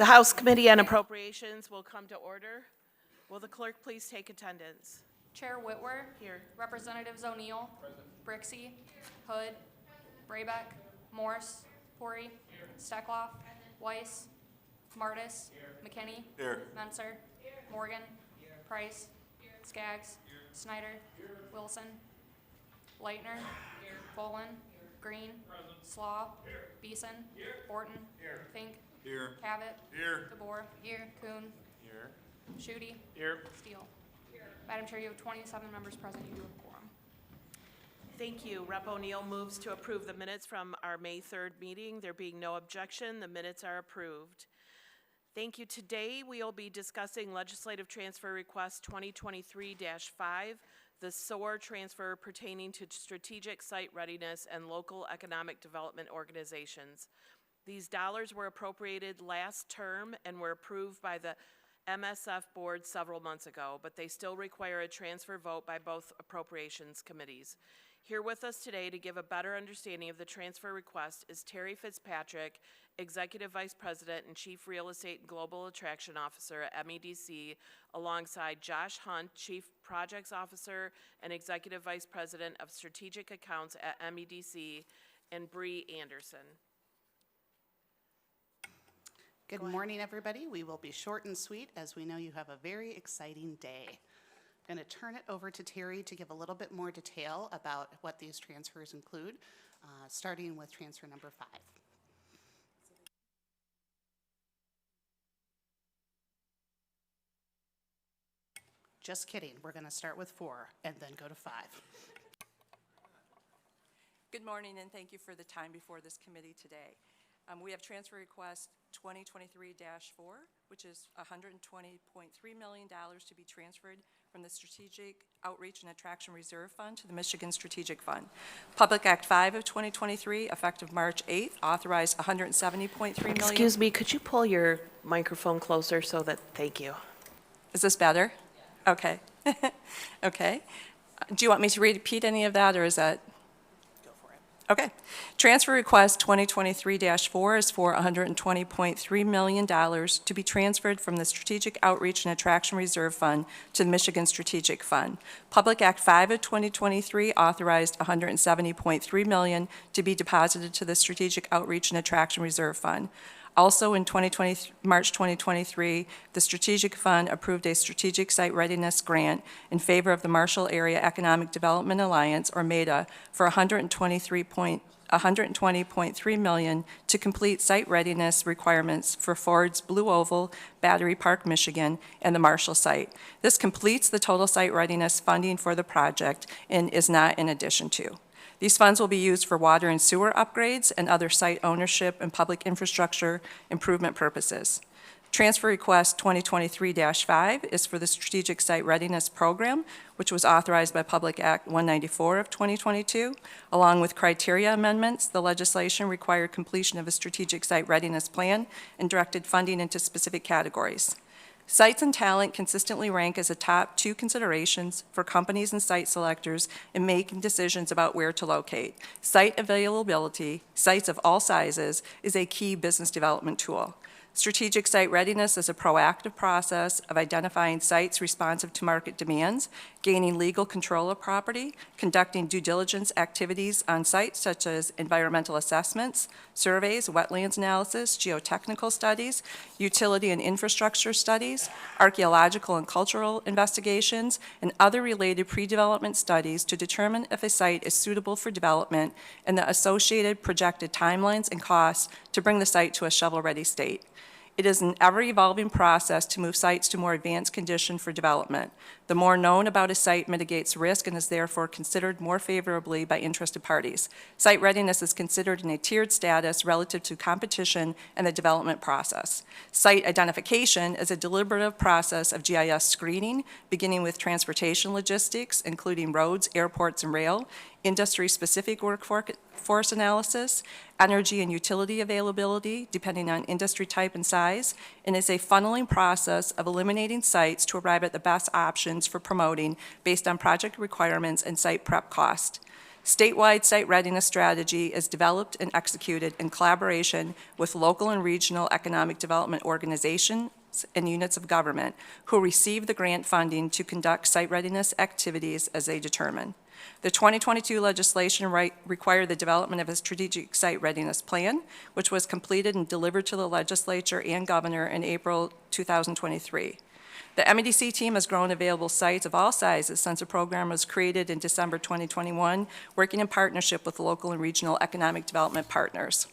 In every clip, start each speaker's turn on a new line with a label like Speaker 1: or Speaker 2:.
Speaker 1: The House Committee on Appropriations will come to order. Will the clerk please take attendance?
Speaker 2: Chair Whitwer.
Speaker 1: Here.
Speaker 2: Representatives O'Neill. Brixey. Hood. Braybeck. Morse. Pori. Steckloff. Weiss. Martis. McKinney.
Speaker 3: Here.
Speaker 2: Menser. Morgan. Price. Skaggs. Snyder. Wilson. Leitner. Bolin. Green. Slaw. Beeson. Borton. Fink.
Speaker 3: Here.
Speaker 2: Cavett.
Speaker 3: Here.
Speaker 2: DeBoer. Here. Kuhn.
Speaker 3: Here.
Speaker 2: Schutte.
Speaker 3: Here.
Speaker 2: Steele. Madam Chair, you have 27 members present. You do have a quorum.
Speaker 1: Thank you. Rep. O'Neill moves to approve the minutes from our May 3rd meeting. There being no objection, the minutes are approved. Thank you. Today we will be discussing legislative transfer request 2023-5, the SOAR transfer pertaining to strategic site readiness and local economic development organizations. These dollars were appropriated last term and were approved by the MSF board several months ago, but they still require a transfer vote by both appropriations committees. Here with us today to give a better understanding of the transfer request is Terry Fitzpatrick, Executive Vice President and Chief Real Estate and Global Attraction Officer at MEDC, alongside Josh Hunt, Chief Projects Officer and Executive Vice President of Strategic Accounts at MEDC, and Bree Anderson.
Speaker 4: Good morning, everybody. We will be short and sweet as we know you have a very exciting day. I'm going to turn it over to Terry to give a little bit more detail about what these transfers include, starting with transfer number 5. Just kidding. We're going to start with 4 and then go to 5.
Speaker 5: Good morning, and thank you for the time before this committee today. We have transfer request 2023-4, which is $120.3 million to be transferred from the Strategic Outreach and Attraction Reserve Fund to the Michigan Strategic Fund. Public Act 5 of 2023, effective March 8th, authorized $170.3 million.
Speaker 1: Excuse me, could you pull your microphone closer so that, thank you.
Speaker 5: Is this better? Okay. Okay. Do you want me to repeat any of that, or is that? Okay. Transfer request 2023-4 is for $120.3 million to be transferred from the Strategic Outreach and Attraction Reserve Fund to the Michigan Strategic Fund. Public Act 5 of 2023 authorized $170.3 million to be deposited to the Strategic Outreach and Attraction Reserve Fund. Also in March 2023, the Strategic Fund approved a Strategic Site Readiness Grant in favor of the Marshall Area Economic Development Alliance, or MEDA, for $120.3 million to complete site readiness requirements for Ford's Blue Oval, Battery Park, Michigan, and the Marshall site. This completes the total site readiness funding for the project and is not in addition to. These funds will be used for water and sewer upgrades and other site ownership and public infrastructure improvement purposes. Transfer request 2023-5 is for the Strategic Site Readiness Program, which was authorized by Public Act 194 of 2022. Along with criteria amendments, the legislation required completion of a Strategic Site Readiness Plan and directed funding into specific categories. Sites and talent consistently rank as the top 2 considerations for companies and site selectors in making decisions about where to locate. Site availability, sites of all sizes, is a key business development tool. Strategic site readiness is a proactive process of identifying sites responsive to market demands, gaining legal control of property, conducting due diligence activities on sites such as environmental assessments, surveys, wetlands analysis, geotechnical studies, utility and infrastructure studies, archaeological and cultural investigations, and other related pre-development studies to determine if a site is suitable for development and the associated projected timelines and costs to bring the site to a shovel-ready state. It is an ever-evolving process to move sites to more advanced condition for development. The more known about a site mitigates risk and is therefore considered more favorably by interested parties. Site readiness is considered in a tiered status relative to competition and the development process. Site identification is a deliberative process of GIS screening, beginning with transportation logistics, including roads, airports, and rail, industry-specific workforce analysis, energy and utility availability, depending on industry type and size, and is a funneling process of eliminating sites to arrive at the best options for promoting based on project requirements and site prep cost. Statewide site readiness strategy is developed and executed in collaboration with local and regional economic development organizations and units of government who receive the grant funding to conduct site readiness activities as they determine. The 2022 legislation required the development of a strategic site readiness plan, which was completed and delivered to the legislature and governor in April 2023. The MEDC team has grown available sites of all sizes since the program was created in December 2021, working in partnership with local and regional economic development partners.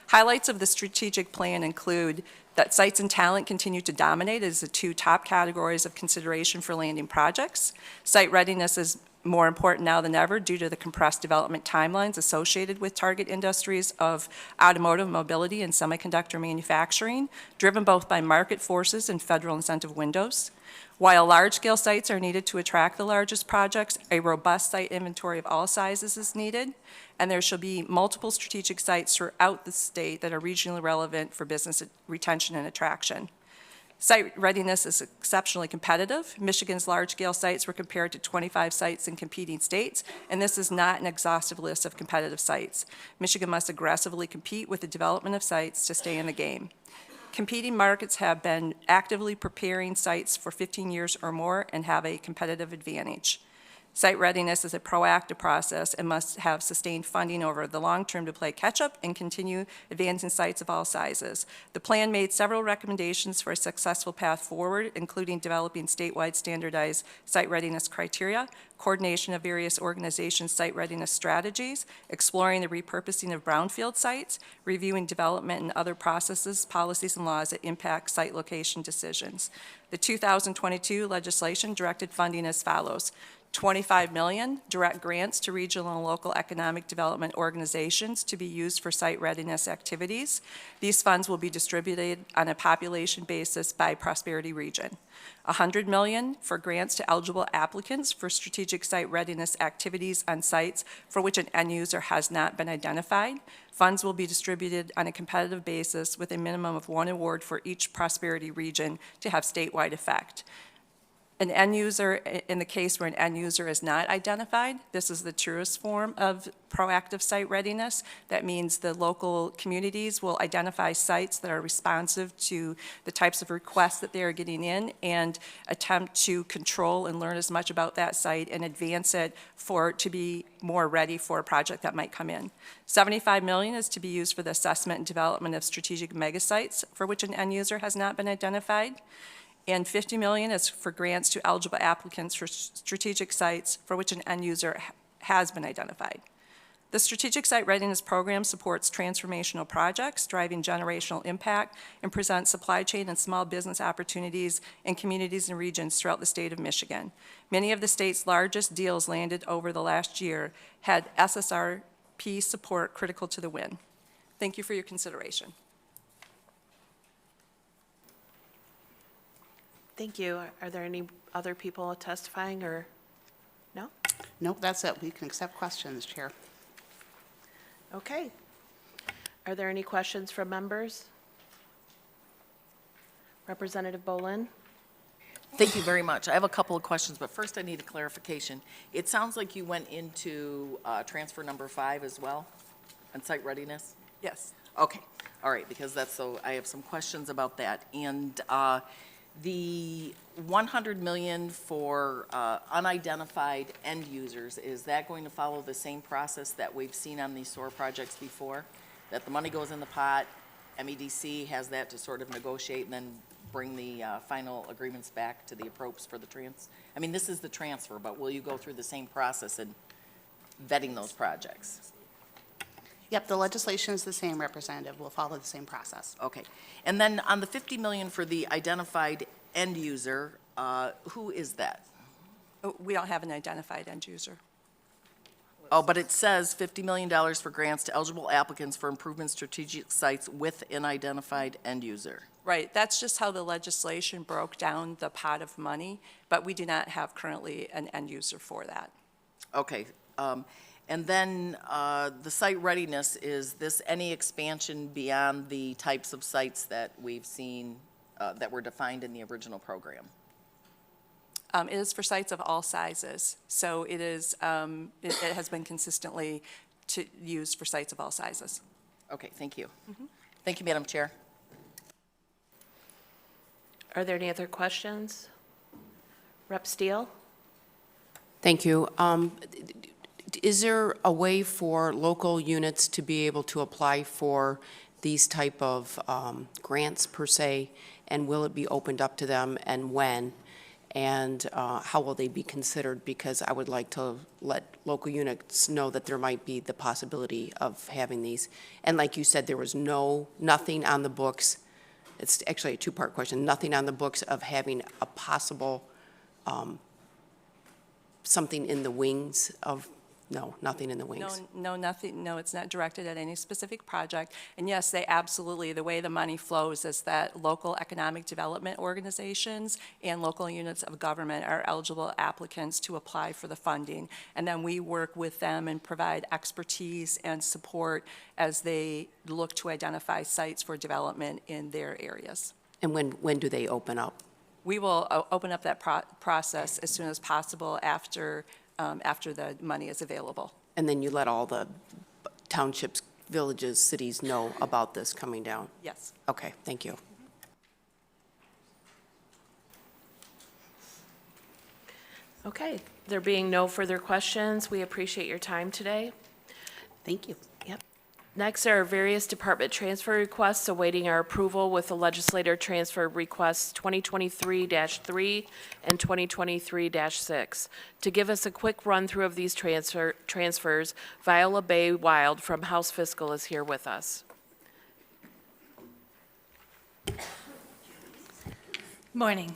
Speaker 5: Highlights of the strategic plan include that sites and talent continue to dominate as the two top categories of consideration for landing projects. Site readiness is more important now than ever due to the compressed development timelines associated with target industries of automotive, mobility, and semiconductor manufacturing, driven both by market forces and federal incentive windows. While large-scale sites are needed to attract the largest projects, a robust site inventory of all sizes is needed, and there shall be multiple strategic sites throughout the state that are regionally relevant for business retention and attraction. Site readiness is exceptionally competitive. Michigan's large-scale sites were compared to 25 sites in competing states, and this is not an exhaustive list of competitive sites. Michigan must aggressively compete with the development of sites to stay in the game. Competing markets have been actively preparing sites for 15 years or more and have a competitive advantage. Site readiness is a proactive process and must have sustained funding over the long term to play catch-up and continue advancing sites of all sizes. The plan made several recommendations for a successful path forward, including developing statewide standardized site readiness criteria, coordination of various organizations' site readiness strategies, exploring the repurposing of brownfield sites, reviewing development and other processes, policies, and laws that impact site location decisions. The 2022 legislation directed funding as follows: $25 million direct grants to regional and local economic development organizations to be used for site readiness activities. These funds will be distributed on a population basis by prosperity region. $100 million for grants to eligible applicants for strategic site readiness activities on sites for which an end user has not been identified. Funds will be distributed on a competitive basis with a minimum of one award for each prosperity region to have statewide effect. An end user, in the case where an end user is not identified, this is the truest form of proactive site readiness. That means the local communities will identify sites that are responsive to the types of requests that they are getting in and attempt to control and learn as much about that site and advance it to be more ready for a project that might come in. $75 million is to be used for the assessment and development of strategic megasites for which an end user has not been identified. And $50 million is for grants to eligible applicants for strategic sites for which an end user has been identified. The Strategic Site Readiness Program supports transformational projects, driving generational impact, and presents supply chain and small business opportunities in communities and regions throughout the state of Michigan. Many of the state's largest deals landed over the last year had SSRP support critical to the win. Thank you for your consideration.
Speaker 1: Thank you. Are there any other people testifying or no?
Speaker 4: Nope, that's it. We can accept questions, Chair.
Speaker 1: Okay. Are there any questions from members? Representative Bolin?
Speaker 3: Thank you very much. I have a couple of questions, but first I need a clarification. It sounds like you went into transfer number 5 as well, on site readiness?
Speaker 5: Yes.
Speaker 3: Okay, all right, because I have some questions about that. And the $100 million for unidentified end users, is that going to follow the same process that we've seen on these SOAR projects before? That the money goes in the pot, MEDC has that to sort of negotiate and then bring the final agreements back to the appropes for the I mean, this is the transfer, but will you go through the same process in vetting those projects?
Speaker 4: Yep, the legislation is the same, Representative. We'll follow the same process.
Speaker 3: Okay. And then on the $50 million for the identified end user, who is that?
Speaker 5: We don't have an identified end user.
Speaker 3: Oh, but it says $50 million for grants to eligible applicants for improvement strategic sites with an identified end user.
Speaker 5: Right, that's just how the legislation broke down the pot of money, but we do not have currently an end user for that.
Speaker 3: Okay. And then the site readiness, is this any expansion beyond the types of sites that we've seen that were defined in the original program?
Speaker 5: It is for sites of all sizes, so it is, it has been consistently used for sites of all sizes.
Speaker 3: Okay, thank you. Thank you, Madam Chair.
Speaker 1: Are there any other questions? Rep. Steele?
Speaker 6: Thank you. Is there a way for local units to be able to apply for these type of grants per se? And will it be opened up to them, and when? And how will they be considered? Because I would like to let local units know that there might be the possibility of having these. And like you said, there was nothing on the books. It's actually a two-part question. Nothing on the books of having a possible something in the wings of, no, nothing in the wings.
Speaker 5: No, nothing, no, it's not directed at any specific project. And yes, they absolutely, the way the money flows is that local economic development organizations and local units of government are eligible applicants to apply for the funding. And then we work with them and provide expertise and support as they look to identify sites for development in their areas.
Speaker 6: And when do they open up?
Speaker 5: We will open up that process as soon as possible after the money is available.
Speaker 6: And then you let all the townships, villages, cities know about this coming down?
Speaker 5: Yes.
Speaker 6: Okay, thank you.
Speaker 1: Okay, there being no further questions, we appreciate your time today.
Speaker 4: Thank you.
Speaker 1: Yep. Next are various department transfer requests awaiting our approval with the legislator transfer requests 2023-3 and 2023-6. To give us a quick run-through of these transfers, Viola Bay Wild from House Fiscal is here with us.
Speaker 7: Morning.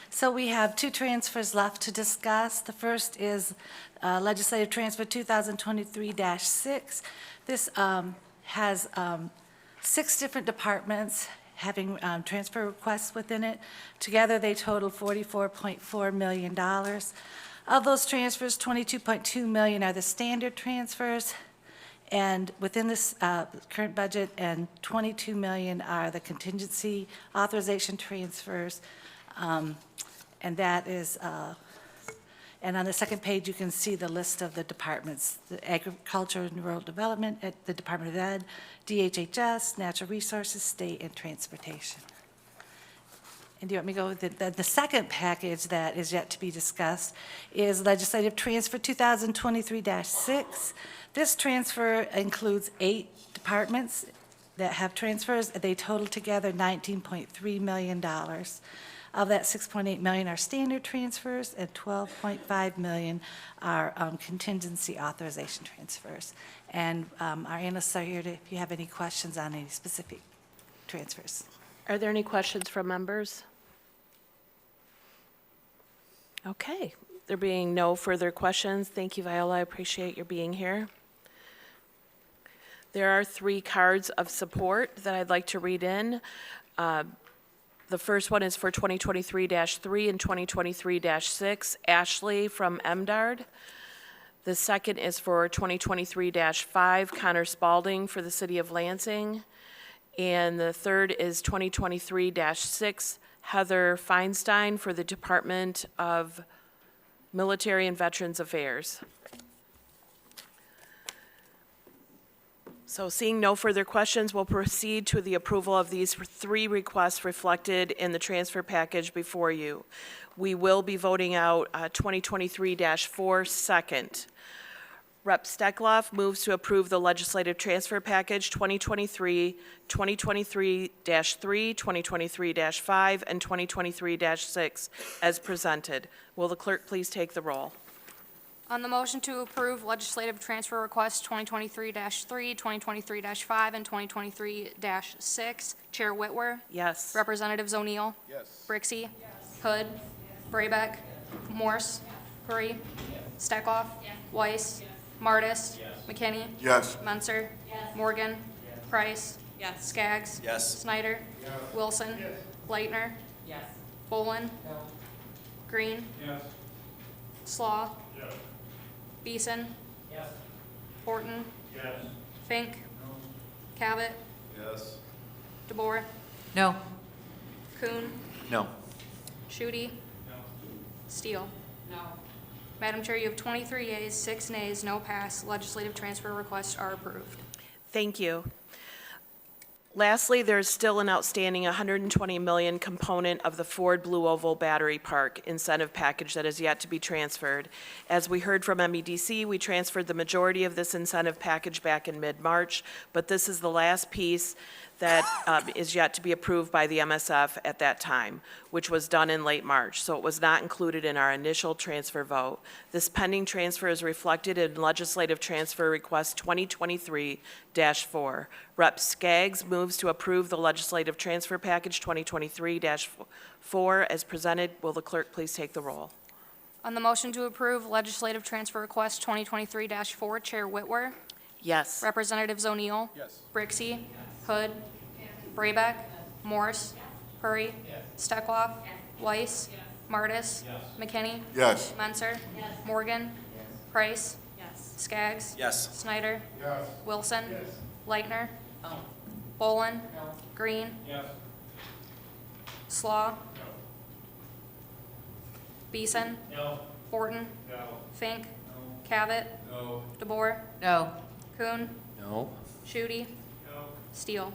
Speaker 7: So we have two transfers left to discuss. The first is legislative transfer 2023-6. This has 6 different departments having transfer requests within it. Together, they total $44.4 million. Of those transfers, $22.2 million are the standard transfers, and within this current budget, and $22 million are the contingency authorization transfers. And that is, and on the second page, you can see the list of the departments: the Agriculture and Rural Development, at the Department of Ed, DHHS, Natural Resources, State, and Transportation. And do you want me to go with the second package that is yet to be discussed is legislative transfer 2023-6. This transfer includes 8 departments that have transfers. They total together $19.3 million. Of that, $6.8 million are standard transfers, and $12.5 million are contingency authorization transfers. And our analysts are here if you have any questions on any specific transfers.
Speaker 1: Are there any questions from members? Okay, there being no further questions, thank you, Viola. I appreciate your being here. There are 3 cards of support that I'd like to read in. The first one is for 2023-3 and 2023-6, Ashley from MDARD. The second is for 2023-5, Connor Spalding for the City of Lansing. And the third is 2023-6, Heather Feinstein for the Department of Military and Veterans Affairs. So seeing no further questions, we'll proceed to the approval of these 3 requests reflected in the transfer package before you. We will be voting out 2023-4 second. Rep. Steckloff moves to approve the legislative transfer package 2023, 2023-3, 2023-5, and 2023-6 as presented. Will the clerk please take the roll?
Speaker 2: On the motion to approve legislative transfer requests 2023-3, 2023-5, and 2023-6, Chair Whitwer,
Speaker 1: Yes.
Speaker 2: Representatives O'Neill,
Speaker 8: Yes.
Speaker 2: Brixey, Hood, Braybeck, Morse, Curry, Steckloff, Weiss, Martis, McKinney,
Speaker 8: Yes.
Speaker 2: Menser, Morgan, Price, Skaggs,
Speaker 8: Yes.
Speaker 2: Snyder, Wilson, Leitner, Bolin, Green, Slaw, Beeson, Horton, Fink, Cabot,
Speaker 8: Yes.
Speaker 2: DeBoer,
Speaker 7: No.
Speaker 2: Kuhn,
Speaker 8: No.
Speaker 2: Shooty, Steele. No. Madam Chair, you have 23 yeas, 6 nays, no pass. Legislative transfer requests are approved.
Speaker 1: Thank you. Lastly, there's still an outstanding $120 million component of the Ford Blue Oval Battery Park incentive package that is yet to be transferred. As we heard from MEDC, we transferred the majority of this incentive package back in mid-March, but this is the last piece that is yet to be approved by the MSF at that time, which was done in late March, so it was not included in our initial transfer vote. This pending transfer is reflected in Legislative Transfer Request 2023-4. Rep. Skaggs moves to approve the Legislative Transfer Package 2023-4 as presented. Will the clerk please take the roll?
Speaker 2: On the motion to approve Legislative Transfer Request 2023-4, Chair Whitwer,
Speaker 1: Yes.
Speaker 2: Representatives O'Neill, Brixey, Hood, Braybeck, Morse, Hurry, Steckloff, Weiss, Martis, McKinney,
Speaker 8: Yes.
Speaker 2: Menser, Morgan, Price, Skaggs,
Speaker 8: Yes.
Speaker 2: Snyder, Wilson, Leitner, Bolin, Green, Slaw, Beeson, Horton, Fink, Cavett, DeBoer,
Speaker 3: No.
Speaker 2: Kuhn,
Speaker 8: No.
Speaker 2: Shooty, Steele.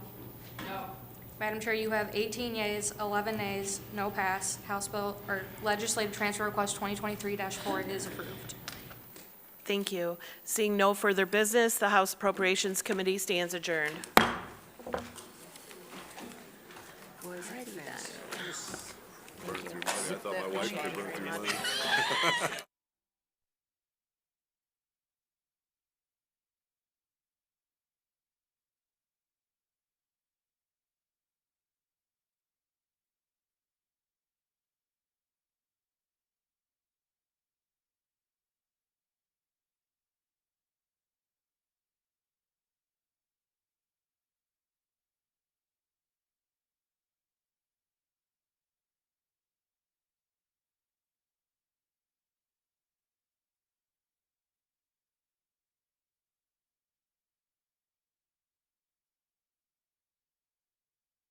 Speaker 2: Madam Chair, you have 18 yeas, 11 nays, no pass. House Bill, or Legislative Transfer Request 2023-4 is approved.
Speaker 1: Thank you. Seeing no further business, the House Appropriations Committee stands adjourned.
Speaker 8: I thought my wife could run through mine.